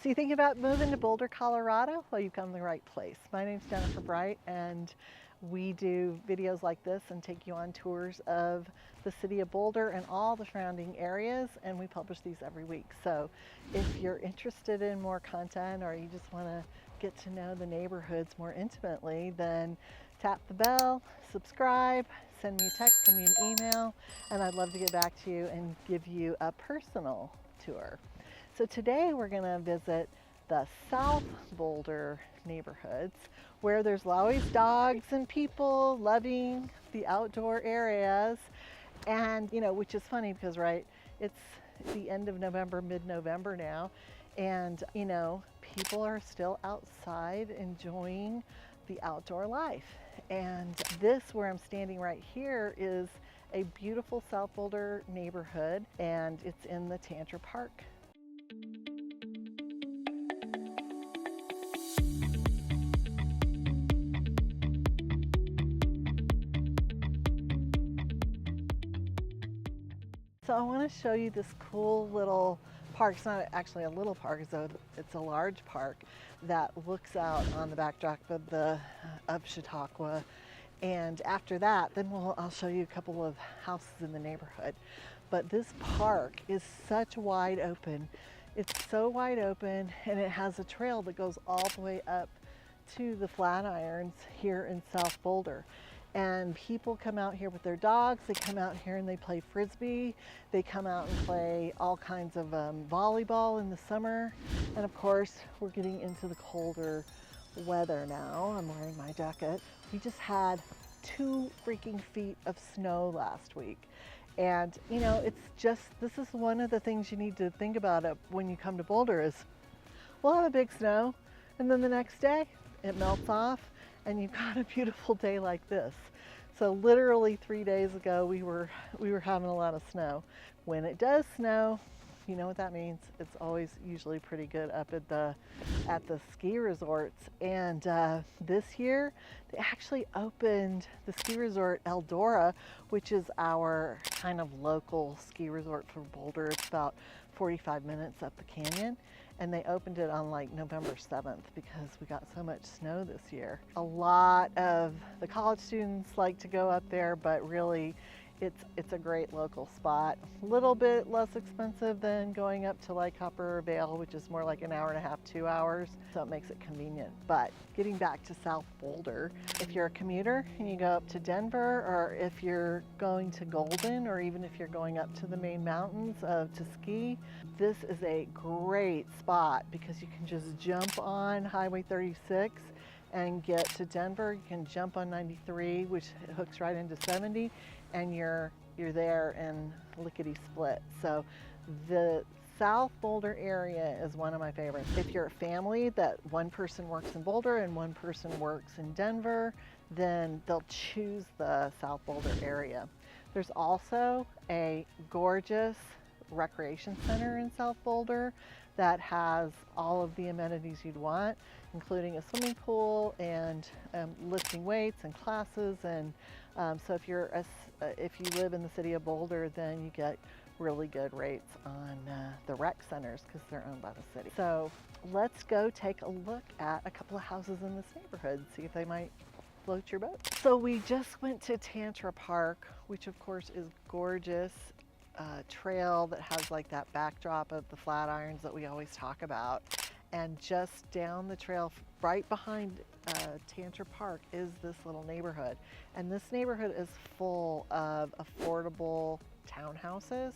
So you think about moving to Boulder, Colorado? Well, you've come to the right place. My name's Jennifer Bright, and we do videos like this and take you on tours of the city of Boulder and all the surrounding areas, and we publish these every week. So if you're interested in more content or you just want to get to know the neighborhoods more intimately, then tap the bell, subscribe, send me a text, send me an email, and I'd love to get back to you and give you a personal tour. So today we're going to visit the South Boulder neighborhoods where there's always dogs and people loving the outdoor areas. And, which is funny because, right, it's the end of November, mid-November now. And, people are still outside enjoying the outdoor life. And this, where I'm standing right here, is a beautiful South Boulder neighborhood, and it's in the Tantra Park. So I want to show you this cool little park. It's not actually a little park, it's a large park that looks out on the backdrop of Chautauqua. And after that, then I'll show you a couple of houses in the neighborhood. But this park is such wide open. It's so wide open, and it has a trail that goes all the way up to the Flatirons here in South Boulder. And people come out here with their dogs. They come out here and they play frisbee. They come out and play all kinds of volleyball in the summer. And of course, we're getting into the colder weather now. I'm wearing my jacket. We just had 2 freaking feet of snow last week. And this is one of the things you need to think about when you come to Boulder is we'll have a big snow, and then the next day it melts off and you've got a beautiful day like this. So literally 3 days ago we were having a lot of snow. When it does snow, you know what that means. It's always usually pretty good up at the ski resorts. And this year they actually opened the ski resort Eldora, which is our kind of local ski resort for Boulder. It's about 45 minutes up the canyon. And they opened it on like November 7th because we got so much snow this year. A lot of the college students like to go up there, but really it's a great local spot. A little bit less expensive than going up to like Upper Vale, which is more like an hour and a half, 2 hours. So it makes it convenient. But getting back to South Boulder, if you're a commuter and you go up to Denver, or if you're going to Golden, or even if you're going up to the main mountains to ski, this is a great spot because you can just jump on Highway 36 and get to Denver. You can jump on 93, which hooks right into 70, and you're there in lickety split. So the South Boulder area is one of my favorites. If you're a family that one person works in Boulder and one person works in Denver, then they'll choose the South Boulder area. There's also a gorgeous recreation center in South Boulder that has all of the amenities you'd want, including a swimming pool and lifting weights and classes. And so if you live in the city of Boulder, then you get really good rates on the rec centers because they're owned by the city. So let's go take a look at a couple of houses in this neighborhood, see if they might float your boat. So we just went to Tantra Park, which of course is gorgeous. Trail that has like that backdrop of the Flatirons that we always talk about. And just down the trail, right behind Tantra Park, is this little neighborhood. And this neighborhood is full of affordable townhouses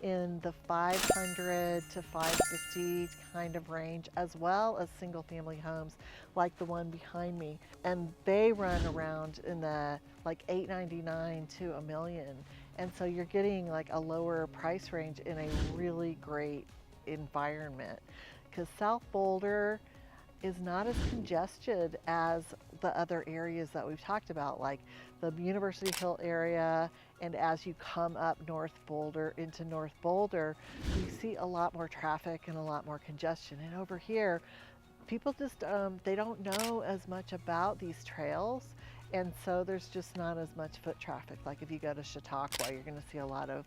in the 500 to 550 kind of range, as well as single family homes like the one behind me. And they run around in the like $899 to $1 million. And so you're getting like a lower price range in a really great environment, because South Boulder is not as congested as the other areas that we've talked about, like the University Hill area. And as you come up North Boulder into North Boulder, you see a lot more traffic and a lot more congestion. And over here, people just, they don't know as much about these trails. And so there's just not as much foot traffic. Like if you go to Chautauqua, you're going to see a lot of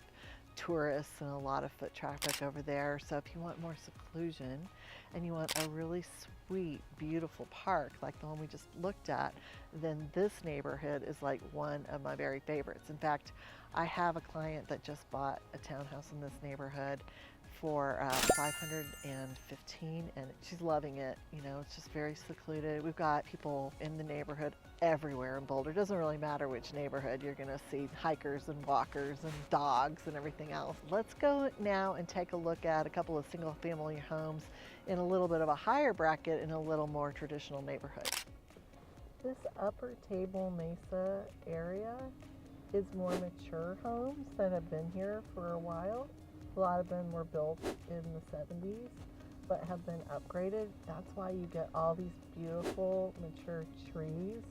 tourists and a lot of foot traffic over there. So if you want more seclusion and you want a really sweet, beautiful park like the one we just looked at, then this neighborhood is like one of my very favorites. In fact, I have a client that just bought a townhouse in this neighborhood for $515, and she's loving it. You know, it's just very secluded. We've got people in the neighborhood everywhere in Boulder. It doesn't really matter which neighborhood. You're gonna see hikers and walkers and dogs and everything else. Let's go now and take a look at a couple of single family homes in a little bit of a higher bracket in a little more traditional neighborhood. This Upper Table Mesa area is more mature homes that have been here for a while. A lot of them were built in the 70s, but have been upgraded. That's why you get all these beautiful mature trees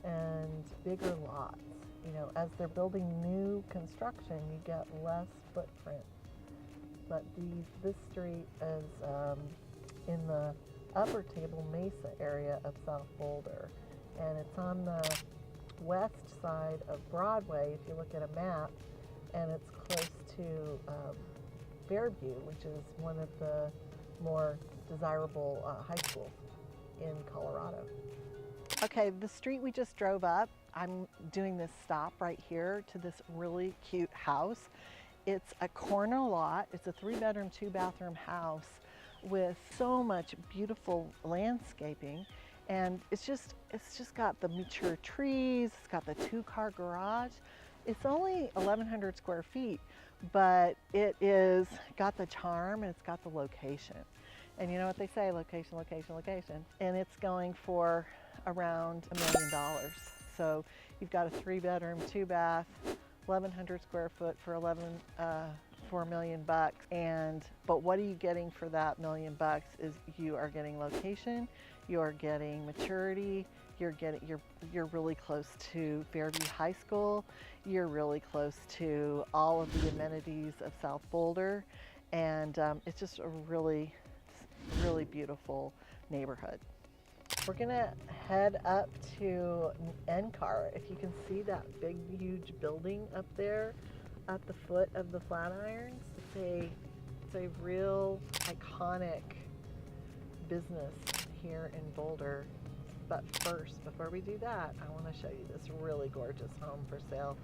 and bigger lots. You know, as they're building new construction, you get less footprint. But this street is in the Upper Table Mesa area of South Boulder, and it's on the west side of Broadway if you look at a map, and it's close to Fairview, which is one of the more desirable high schools in Colorado. Okay, the street we just drove up, I'm doing this stop right here to this really cute house. It's a corner lot. It's a 3-bedroom, 2-bathroom house with so much beautiful landscaping, and it's just got the mature trees. It's got the 2-car garage. It's only 1,100 square feet, but it is got the charm and it's got the location. And you know what they say, location, location, location. And it's going for around $1 million. So you've got a 3-bedroom, 2-bath, 1,100 square foot for $1 million. But what are you getting for that $1 million is you are getting location, you are getting maturity, you're really close to Fairview High School, you're really close to all of the amenities of South Boulder, and it's just a really, really beautiful neighborhood. We're gonna head up to NCAR. If you can see that big, huge building up there at the foot of the Flatirons, it's a real iconic business here in Boulder. But first, before we do that, I want to show you this really gorgeous home for sale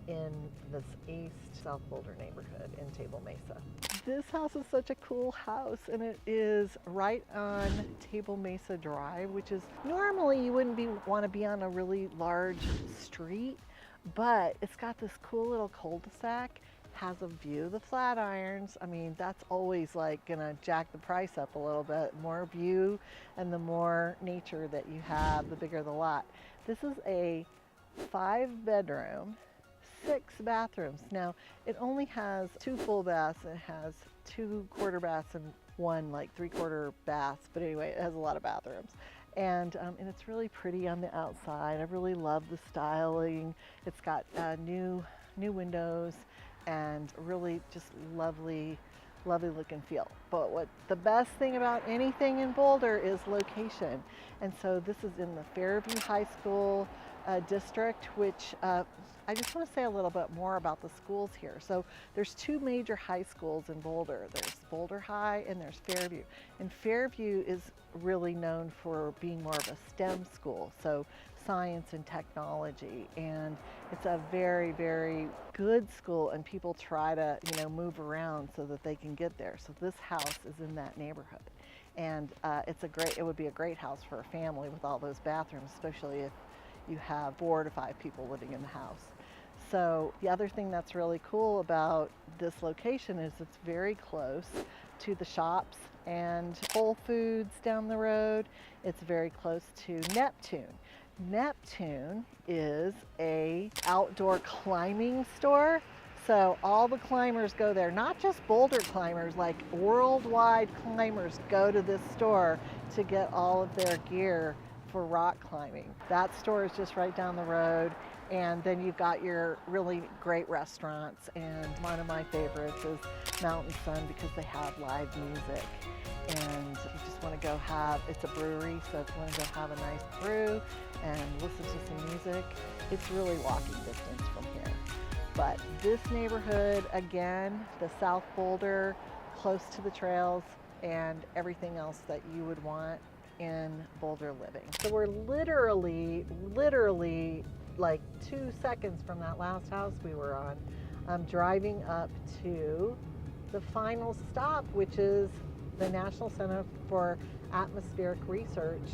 in this East South Boulder neighborhood in Table Mesa. This house is such a cool house, and it is right on Table Mesa Drive, which is normally you wouldn't want to be on a really large street, but it's got this cool little cul-de-sac, has a view of the Flatirons. I mean, that's always like gonna jack the price up a little bit. More view and the more nature that you have, the bigger the lot. This is a 5-bedroom, 6 bathrooms. Now, it only has 2 full baths, and it has 2 quarter baths and 1 like 3/4 baths. But anyway, it has a lot of bathrooms. And it's really pretty on the outside. I really love the styling. It's got new windows and really just lovely look and feel. But what the best thing about anything in Boulder is location. And so this is in the Fairview High School district, which I just want to say a little bit more about the schools here. So there's 2 major high schools in Boulder. There's Boulder High and there's Fairview. And Fairview is really known for being more of a STEM school, so science and technology, and it's a very, very good school, and people try to, you know, move around so that they can get there. So this house is in that neighborhood, and it would be a great house for a family with all those bathrooms, especially if you have 4 to 5 people living in the house. So the other thing that's really cool about this location is it's very close to the shops and Whole Foods down the road. It's very close to Neptune. Neptune is a outdoor climbing store. So all the climbers go there, not just Boulder climbers, like worldwide climbers go to this store to get all of their gear for rock climbing. That store is just right down the road. And then you've got your really great restaurants, and one of my favorites is Mountain Sun because they have live music. And you just want to go it's a brewery, so if you want to go have a nice brew and listen to some music, it's really walking distance from here. But this neighborhood, again, the South Boulder, close to the trails and everything else that you would want in Boulder living. So we're literally like 2 seconds from that last house we were on. I'm driving up to the final stop, which is the National Center for Atmospheric Research.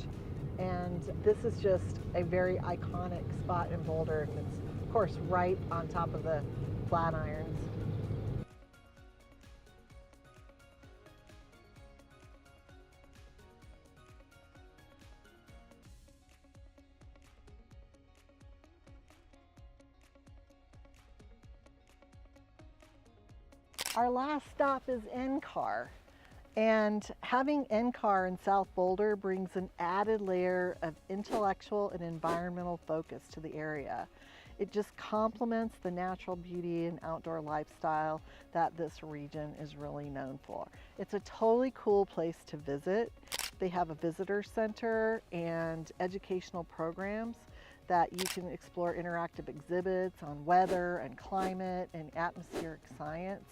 And this is just a very iconic spot in Boulder. And it's, of course, right on top of the Flatirons. Our last stop is NCAR. And having NCAR in South Boulder brings an added layer of intellectual and environmental focus to the area. It just complements the natural beauty and outdoor lifestyle that this region is really known for. It's a totally cool place to visit. They have a visitor center and educational programs that you can explore interactive exhibits on weather and climate and atmospheric science.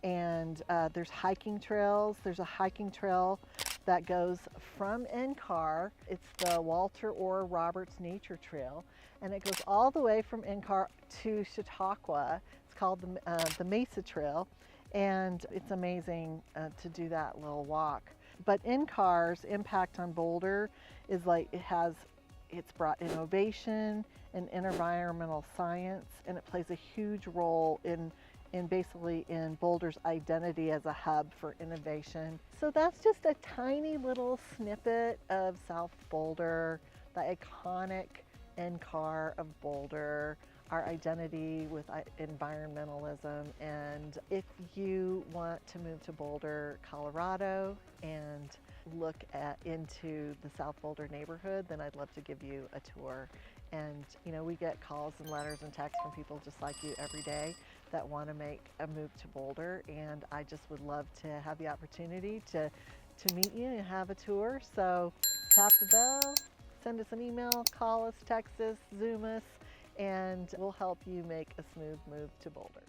And there's hiking trails. There's a hiking trail that goes from NCAR. It's the Walter Orr Roberts Nature Trail, and it goes all the way from NCAR to Chautauqua. It's called the Mesa Trail, and it's amazing to do that little walk. But NCAR's impact on Boulder is like it's brought innovation and environmental science, and it plays a huge role in basically in Boulder's identity as a hub for innovation. So that's just a tiny little snippet of South Boulder, the iconic NCAR of Boulder, our identity with environmentalism. And if you want to move to Boulder, Colorado and look into the South Boulder neighborhood, then I'd love to give you a tour. And you know, we get calls and letters and texts from people just like you every day that want to make a move to Boulder, and I just would love to have the opportunity to meet you and have a tour. So tap the bell, send us an email, call us, text us, Zoom us, and we'll help you make a smooth move to Boulder.